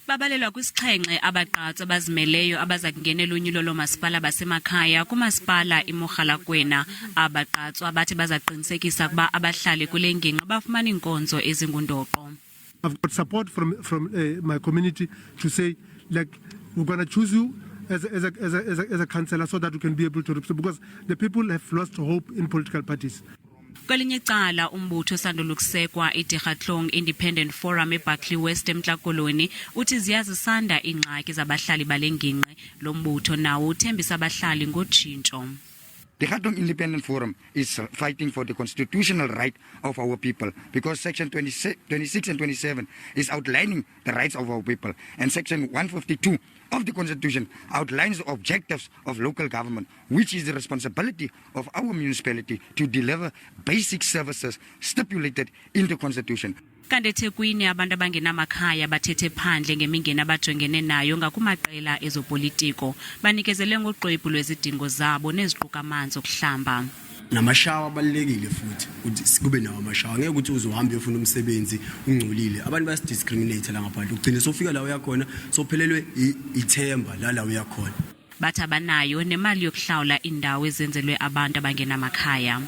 Babalelwa kwisixhenxe abaqatsi abazimeleyo abaza kungenela unyulo lomasipala basemakhaya kumasipala iMogalakwena. Abaqatsi abathi bazaqinisekisa ukuba abahlali kule ngingqi bafumana inkonzo ezingundoqo. I've got support from my community to say, like, we're going to choose you as a councillor so that we can be able to represent, because the people have lost hope in political parties. Kwelinye icala umbutho osandula ukusekwa iDikgatlong Independent Forum eBuckley West eMntla-Koloni uthi ziyazisanda ingxaki zabahlali bale ngingqi. Lo mbutho nawo uthembisa abahlali ngotshintsho. The Dikgatlong Independent Forum is fighting for the constitutional right of our people, because Section 26 and 27 is outlining the rights of our people, and Section 152 of the Constitution outlines the objectives of local government, which is the responsibility of our municipality to deliver basic services stipulated in the Constitution. Kanti eThekwini abantu abangenamakhaya bathethe phandle ngemingeni abajongene nayo ngakumaqela ezopolitiko. Banikezele ngoxwebhu lwezidingo zabo neziquka amanzi okuhlamba. Namashawa abalekile futhi ukuthi kube nawo amashawa ngeke ukuthi uzohamba uyofuna umsebenzi ungcolile. Abantu basidiscriminate la ngaphandle ugcine sofika la uyakhona sophelelwe ithemba la uyakhona. Bathi abanayo nemali yokuhlawula indawo ezenzelwe abantu abangenamakhaya.